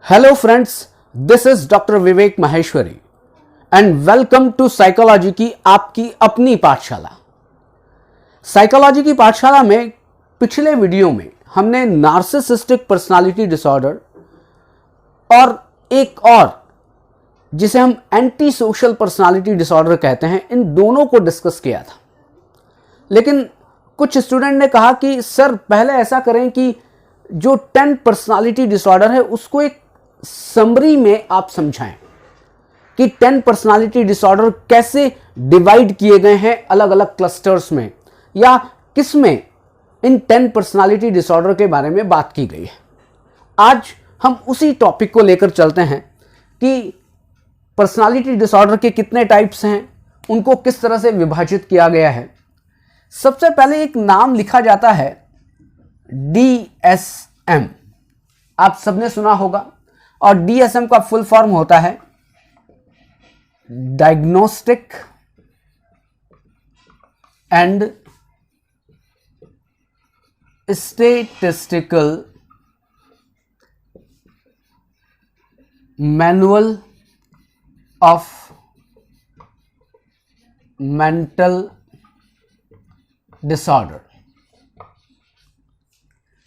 Hello friends, this is doctor Vivek Maheshwari and welcome to psychology की आपकी अपनी पाठशाला। साइकोलॉजी की पाठशाला में पिछले वीडियो में हमने नार्सिसिस्टिक पर्सनालिटी डिसऑर्डर और एक और जिसे हम एंटी सोशल पर्सनालिटी डिसऑर्डर कहते हैं, इन दोनों को डिस्कस किया था। लेकिन कुछ स्टूडेंट ने कहा कि सर पहले ऐसा करें कि जो 10 पर्सनालिटी डिसऑर्डर है उसको एक समरी में आप समझाएं कि 10 पर्सनालिटी डिसऑर्डर कैसे डिवाइड किए गए हैं अलग अलग क्लस्टर्स में, या किस में इन 10 पर्सनालिटी डिसऑर्डर के बारे में बात की गई है। आज हम उसी टॉपिक को लेकर चलते हैं कि पर्सनालिटी डिसऑर्डर के कितने टाइप्स हैं, उनको किस तरह से विभाजित किया गया है। सबसे पहले एक नाम लिखा जाता है DSM, आप सबने सुना होगा, और DSM का फुल फॉर्म होता है diagnostic and statistical manual of mental disorder.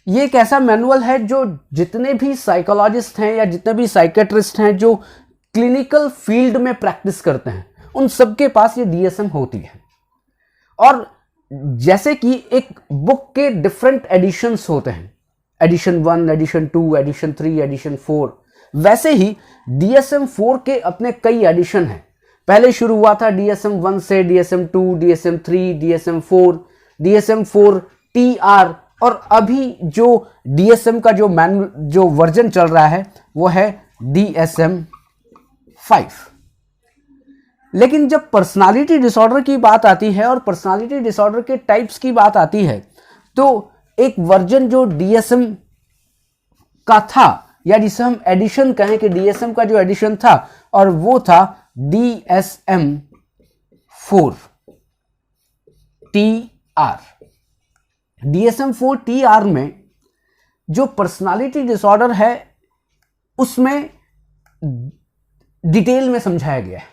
ये एक ऐसा मैनुअल है जो जितने भी साइकोलॉजिस्ट हैं या जितने भी साइकेट्रिस्ट हैं जो क्लिनिकल फील्ड में प्रैक्टिस करते हैं, उन सबके पास ये DSM होती है। और जैसे कि एक बुक के डिफरेंट एडिशंस होते हैं, एडिशन 1, एडिशन 2, एडिशन 3, एडिशन 4, वैसे ही DSM 4 के अपने कई एडिशन हैं। पहले शुरू हुआ था DSM 1 से, DSM 2, DSM 3, DSM 4, DSM 4 TR, और अभी जो DSM का जो वर्जन चल रहा है वो है DSM 5। लेकिन जब पर्सनालिटी डिसऑर्डर की बात आती है और पर्सनालिटी डिसऑर्डर के टाइप्स की बात आती है, तो एक वर्जन जो DSM का था, या जिसे हम एडिशन कहें कि DSM का जो एडिशन था, और वो था DSM 4 TR। DSM 4 TR में जो पर्सनालिटी डिसऑर्डर है उसमें डिटेल में समझाया गया है।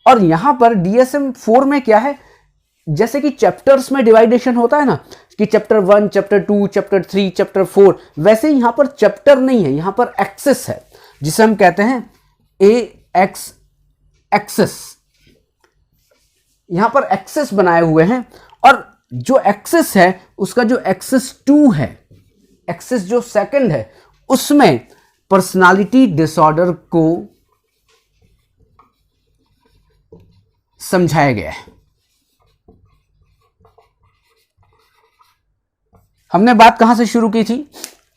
और यहां पर DSM 4 में क्या है, जैसे कि चैप्टर्स में डिवाइडेशन होता है ना, कि चैप्टर 1, चैप्टर 2, चैप्टर 3, चैप्टर 4, वैसे यहां पर चैप्टर नहीं है, यहां पर एक्सेस है, जिसे हम कहते हैं AX एक्सेस। यहां पर एक्सेस बनाए हुए हैं, और जो एक्सेस है उसका जो एक्सेस 2 है, एक्सेस जो सेकंड है, उसमें पर्सनालिटी डिसऑर्डर को समझाया गया है। हमने बात कहां से शुरू की थी?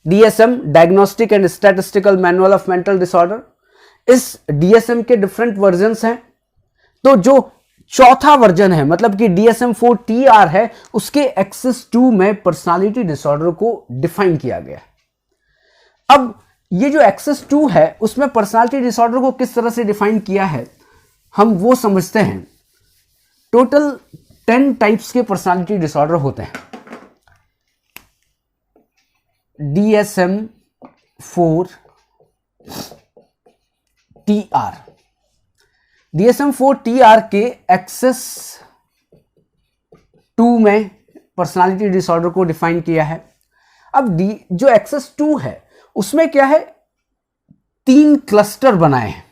DSM diagnostic and statistical manual of mental disorder. इस DSM के डिफरेंट वर्जन्स हैं। तो जो चौथा वर्जन है, मतलब कि DSM 4 TR है, उसके एक्सेस 2 में पर्सनालिटी डिसऑर्डर को डिफाइन किया गया है। अब ये जो एक्सेस 2 है उसमें पर्सनालिटी डिसऑर्डर को किस तरह से डिफाइन किया है, हम वो समझते हैं। टोटल 10 टाइप्स के पर्सनालिटी डिसऑर्डर होते हैं। DSM 4 TR, DSM 4 TR के एक्सेस 2 में पर्सनालिटी डिसऑर्डर को डिफाइन किया है। अब जो एक्सेस 2 है उसमें क्या है, 3 क्लस्टर बनाए हैं।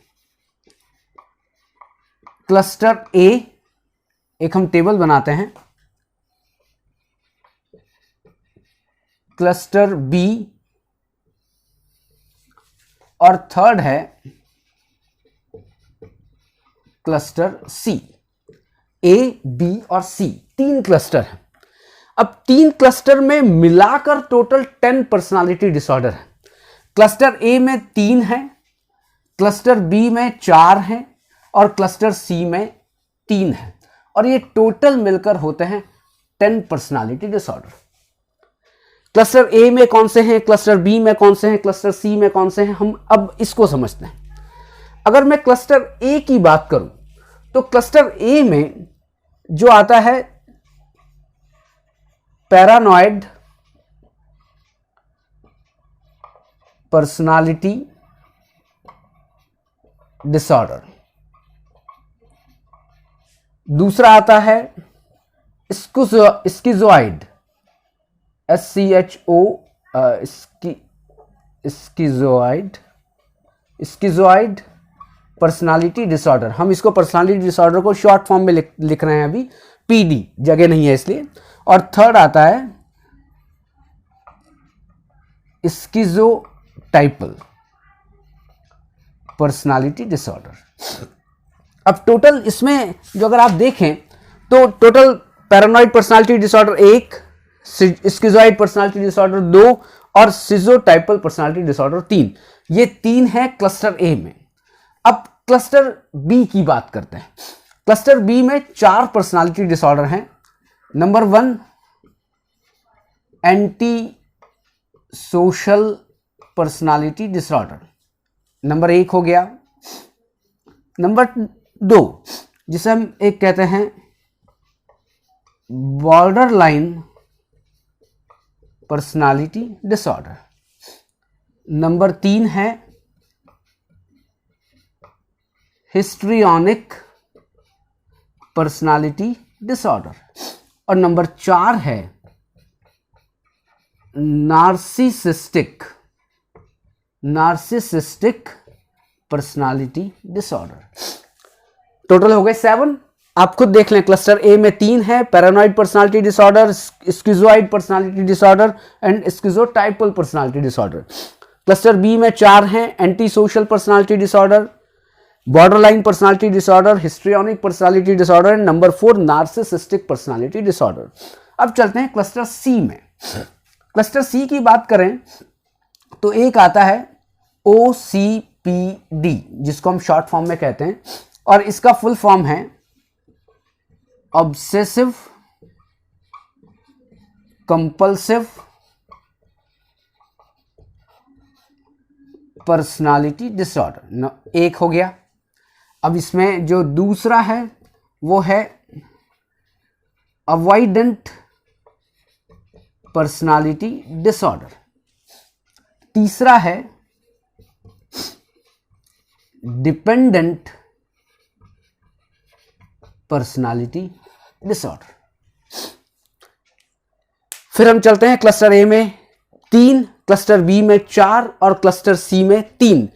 क्लस्टर A, एक हम टेबल बनाते हैं, क्लस्टर B, और थर्ड है क्लस्टर C। A, B और C 3 क्लस्टर हैं। अब 3 क्लस्टर में मिलाकर टोटल 10 पर्सनालिटी डिसऑर्डर है। क्लस्टर A में 3 है, क्लस्टर B में 4 हैं, और क्लस्टर C में 3 है, और ये टोटल मिलकर होते हैं 10 पर्सनालिटी डिसऑर्डर। क्लस्टर A में कौन से हैं, क्लस्टर B में कौन से हैं, क्लस्टर C में कौन से हैं, हम अब इसको समझते हैं। अगर मैं क्लस्टर A की बात करूं तो क्लस्टर A में जो आता है पैरानॉइड पर्सनालिटी डिसऑर्डर। दूसरा आता है schizoid, SCHO, schizoid personality disorder. हम इसको पर्सनालिटी डिसऑर्डर को शॉर्ट फॉर्म में लिख रहे हैं अभी, PD, जगह नहीं है इसलिए। और थर्ड आता है स्किज़ोटाइपल पर्सनालिटी डिसऑर्डर। अब टोटल इसमें जो अगर आप देखें तो total paranoid personality disorder 1, schizoid personality disorder 2 और स्किज़ोटाइपल पर्सनालिटी डिसऑर्डर 3। ये 3 है क्लस्टर ए में। अब क्लस्टर बी की बात करते हैं। क्लस्टर बी में 4 पर्सनालिटी डिसऑर्डर हैं। Number 1 anti social personality disorder, number 1 हो गया। नंबर 2 जिसे हम एक कहते हैं border line personality disorder. Number 3 है हिस्ट्रियोनिक पर्सनालिटी डिसऑर्डर। और नंबर 4 है नार्सिसिस्टिक पर्सनालिटी डिसऑर्डर। टोटल हो गए 7। आप खुद देख लें, क्लस्टर ए में 3 है, paranoid personality disorder, schizoid personality disorder and schizotypal personality disorder. Cluster B में 4 हैं, anti social personality disorder, borderline personality disorder, histrionic personality disorder and number 4 narcissistic personality disorder. अब चलते हैं क्लस्टर सी में। Cluster सी की बात करें तो एक आता है OCPD, जिसको हम शॉर्ट फॉर्म में कहते हैं, और इसका फुल फॉर्म है ऑब्सेसिव कंपल्सिव पर्सनालिटी डिसऑर्डर। एक हो गया। अब इसमें जो दूसरा है वो है अवॉइडेंट पर्सनालिटी डिसऑर्डर। तीसरा है डिपेंडेंट पर्सनालिटी डिसऑर्डर। फिर हम चलते हैं क्लस्टर ए में 3, क्लस्टर बी में 4 और क्लस्टर सी में 3।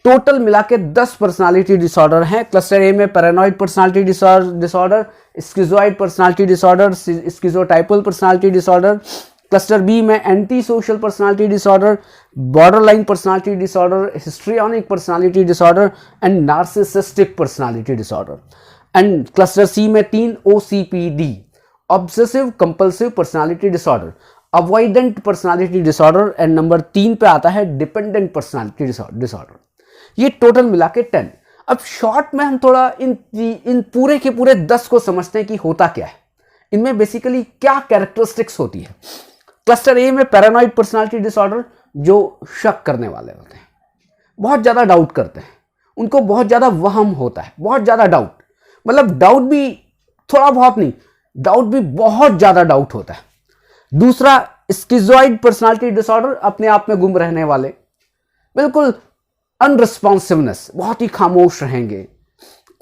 टोटल मिला के 10 पर्सनालिटी डिसऑर्डर हैं। क्लस्टर ए में paranoid personality disorder, schizoid personality disorder, schizotypal personality disorder. Cluster B में anti social personality disorder, borderline personality disorder, histrionic personality disorder and narcissistic personality disorder. And cluster C में 3 OCPD, obsessive compulsive personality disorder, avoidant personality disorder and number 3 पे आता है dependent personality disorder. ये total मिला के 10। अब short में हम थोड़ा इन पूरे के पूरे 10 को समझते हैं कि होता क्या है, इनमें बेसिकली क्या कैरेक्टरिस्टिक्स होती है। क्लस्टर ए में पैरानॉइड पर्सनालिटी डिसऑर्डर, जो शक करने वाले होते हैं, बहुत ज्यादा डाउट करते हैं, उनको बहुत ज्यादा वहम होता है, बहुत ज्यादा डाउट, मतलब डाउट भी थोड़ा बहुत नहीं, डाउट भी बहुत ज्यादा डाउट होता है। दूसरा स्किज़ोइड पर्सनालिटी डिसऑर्डर, अपने आप में गुम रहने वाले, बिल्कुल अनरिस्पॉन्सिवनेस, बहुत ही खामोश रहेंगे,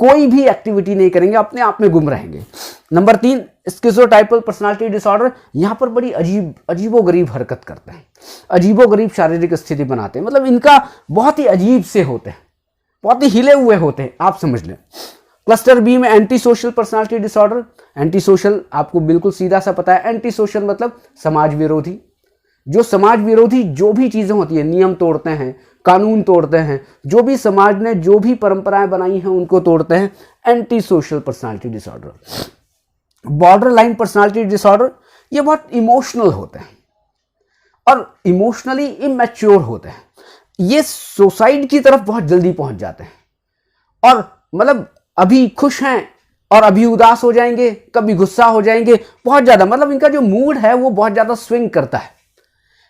कोई भी एक्टिविटी नहीं करेंगे, अपने आप में गुम रहेंगे। नंबर 3 स्किज़ोटाइपल पर्सनालिटी डिसऑर्डर, यहां पर बड़ी अजीबोगरीब हरकत करते हैं, अजीबोगरीब शारीरिक स्थिति बनाते हैं, मतलब इनका बहुत ही अजीब से होते हैं, बहुत ही हिले हुए होते हैं, आप समझ लें। क्लस्टर बी में anti social personality disorder. Anti social आपको बिल्कुल सीधा सा पता है, एंटी सोशल मतलब समाज विरोधी। जो समाज विरोधी जो भी चीजें होती है, नियम तोड़ते हैं, कानून तोड़ते हैं, जो भी समाज ने जो भी परंपराएं बनाई हैं उनको तोड़ते हैं, anti social personality disorder. Border line personality disorder, ये बहुत इमोशनल होते हैं और इमोशनली इमैच्योर होते हैं। ये सुसाइड की तरफ बहुत जल्दी पहुंच जाते हैं और मतलब अभी खुश हैं और अभी उदास हो जाएंगे, कभी गुस्सा हो जाएंगे, बहुत ज्यादा, मतलब इनका जो मूड है वो बहुत ज्यादा स्विंग करता है।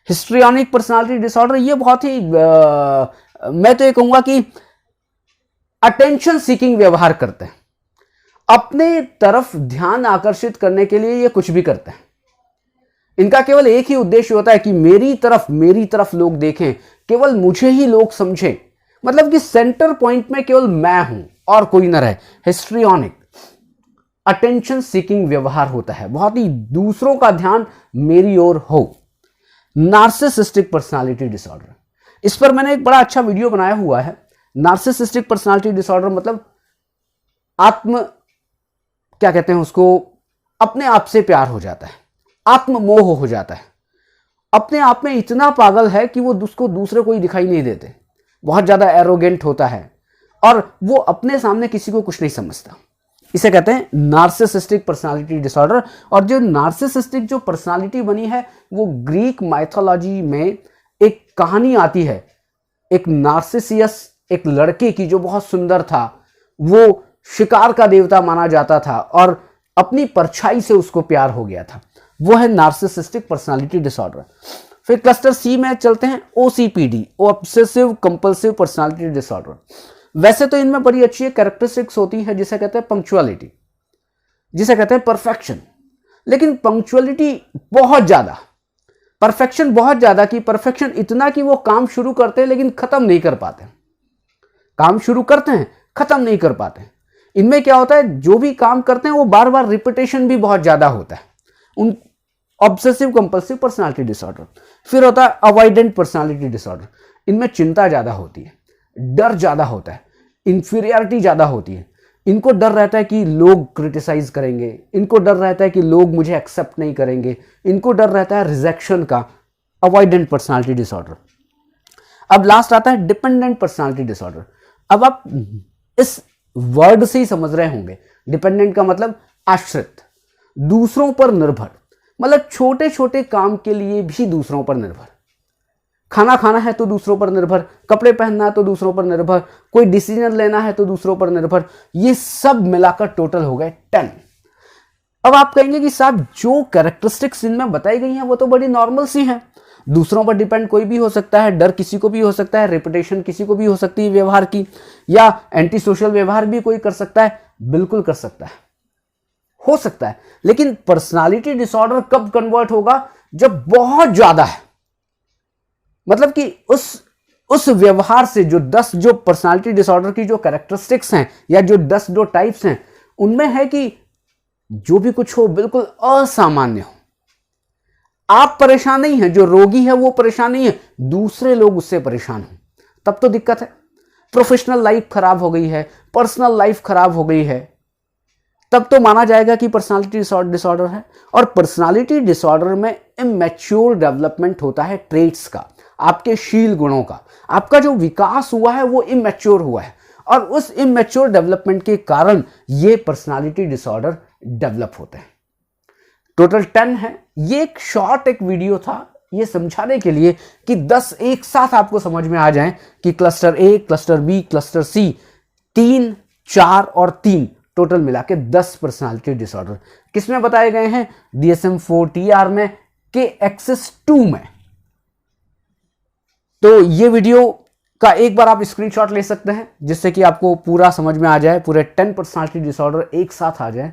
हिस्ट्रियोनिक पर्सनालिटी डिसऑर्डर, ये बहुत ही मैं तो ये कहूंगा कि अटेंशन सीकिंग व्यवहार करते हैं, अपने तरफ ध्यान आकर्षित करने के लिए ये कुछ भी करते हैं। इनका केवल एक ही उद्देश्य होता है कि मेरी तरफ लोग देखें, केवल मुझे ही लोग समझें, मतलब कि सेंटर पॉइंट में केवल मैं हूं और कोई ना रहे। हिस्ट्रियोनिक, अटेंशन सीकिंग व्यवहार होता है, बहुत ही दूसरों का ध्यान मेरी ओर हो। नार्सिसिस्टिक पर्सनालिटी डिसऑर्डर, इस पर मैंने एक बड़ा अच्छा वीडियो बनाया हुआ है। नार्सिसिस्टिक पर्सनालिटी डिसऑर्डर मतलब क्या कहते हैं उसको, अपने आप से प्यार हो जाता है, आत्ममोह हो जाता है, अपने आप में इतना पागल है कि वो उसको दूसरे को ही दिखाई नहीं देते, बहुत ज्यादा एरोगेंट होता है और वो अपने सामने किसी को कुछ नहीं समझता। इसे कहते हैं नार्सिसिस्टिक पर्सनालिटी डिसऑर्डर। और जो नार्सिसिस्टिक जो पर्सनालिटी बनी है वो ग्रीक माइथोलॉजी में एक कहानी आती है, एक नार्सिसियस, एक लड़के की जो बहुत सुंदर था, वो शिकार का देवता माना जाता था और अपनी परछाई से उसको प्यार हो गया था। वो है नार्सिसिस्टिक पर्सनालिटी डिसऑर्डर। फिर क्लस्टर सी में चलते हैं, ओसीपीडी, ऑब्सेसिव कंपल्सिव पर्सनालिटी डिसऑर्डर। वैसे तो इनमें बड़ी अच्छी कैरेक्टरिस्टिक्स होती है, जिसे कहते हैं पंक्चुअलिटी, जिसे कहते हैं परफेक्शन। लेकिन पंक्चुअलिटी बहुत ज्यादा, परफेक्शन बहुत ज्यादा, कि परफेक्शन इतना कि वो काम शुरू करते हैं लेकिन खत्म नहीं कर पाते, काम शुरू करते हैं खत्म नहीं कर पाते। इनमें क्या होता है, जो भी काम करते हैं वो बार बार रिपीटेशन भी बहुत ज्यादा होता है। उन ऑब्सेसिव कंपल्सिव पर्सनालिटी डिसऑर्डर। फिर होता है अवॉइडेंट पर्सनालिटी डिसऑर्डर। इनमें चिंता ज्यादा होती है, डर ज्यादा होता है, इंफीरियरिटी ज्यादा होती है। इनको डर रहता है कि लोग क्रिटिसाइज करेंगे, इनको डर रहता है कि लोग मुझे एक्सेप्ट नहीं करेंगे, इनको डर रहता है रिजेक्शन का। Avoidant personality disorder. अब लास्ट आता है डिपेंडेंट पर्सनालिटी डिसऑर्डर। अब आप इस वर्ड से ही समझ रहे होंगे, डिपेंडेंट का मतलब आश्रित, दूसरों पर निर्भर, मतलब छोटे छोटे काम के लिए भी दूसरों पर निर्भर। खाना खाना है तो दूसरों पर निर्भर, कपड़े पहनना है तो दूसरों पर निर्भर, कोई डिसीजन लेना है तो दूसरों पर निर्भर। ये सब मिलाकर टोटल हो गए 10। अब आप कहेंगे कि साहब जो कैरेक्टरिस्टिक्स इनमें बताई गई हैं वो तो बड़ी नॉर्मल सी हैं, दूसरों पर डिपेंड कोई भी हो सकता है, डर किसी को भी हो सकता है, रेपुटेशन किसी को भी हो सकती है व्यवहार की, या एंटी सोशल व्यवहार भी कोई कर सकता है। बिल्कुल कर सकता है, हो सकता है। लेकिन पर्सनालिटी डिसऑर्डर कब कन्वर्ट होगा, जब बहुत ज्यादा है, मतलब कि उस व्यवहार से जो पर्सनालिटी डिसऑर्डर की जो कैरेक्टरिस्टिक्स हैं या जो 10 जो टाइप्स हैं, उनमें है कि जो भी कुछ हो बिल्कुल असामान्य हो। आप परेशान नहीं है, जो रोगी है वो परेशान नहीं है, दूसरे लोग उससे परेशान हो, तब तो दिक्कत है। प्रोफेशनल लाइफ खराब हो गई है, पर्सनल लाइफ खराब हो गई है, तब तो माना जाएगा कि पर्सनालिटी डिसऑर्डर है। और पर्सनालिटी डिसऑर्डर में इमैच्योर डेवलपमेंट होता है ट्रेट्स का, आपके शील गुणों का। आपका जो विकास हुआ है वो इमैच्योर हुआ है और उस इमैच्योर डेवलपमेंट के कारण ये पर्सनालिटी डिसऑर्डर डेवलप होते हैं। टोटल 10 है। ये एक शॉर्ट एक वीडियो था ये समझाने के लिए कि 10 एक साथ आपको समझ में आ जाएं कि क्लस्टर ए, क्लस्टर बी, क्लस्टर सी, 3, 4 और 3 टोटल मिला के 10 पर्सनालिटी डिसऑर्डर किसमें बताए गए हैं, DSM-4 में, के एक्सेस 2 में। तो ये वीडियो का एक बार आप स्क्रीनशॉट ले सकते हैं जिससे कि आपको पूरा समझ में आ जाए, पूरे 10 पर्सनालिटी डिसऑर्डर एक साथ आ जाए।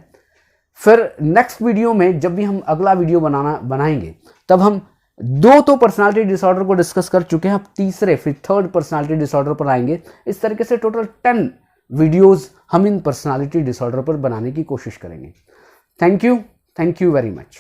फिर नेक्स्ट वीडियो में जब भी हम अगला वीडियो बनाएंगे तब हम 2 तो पर्सनालिटी डिसऑर्डर को डिस्कस कर चुके हैं, अब तीसरे फिर थर्ड पर्सनालिटी डिसऑर्डर पर आएंगे। इस तरीके से टोटल 10 वीडियोस हम इन पर्सनालिटी डिसऑर्डर पर बनाने की कोशिश करेंगे। Thank you very much.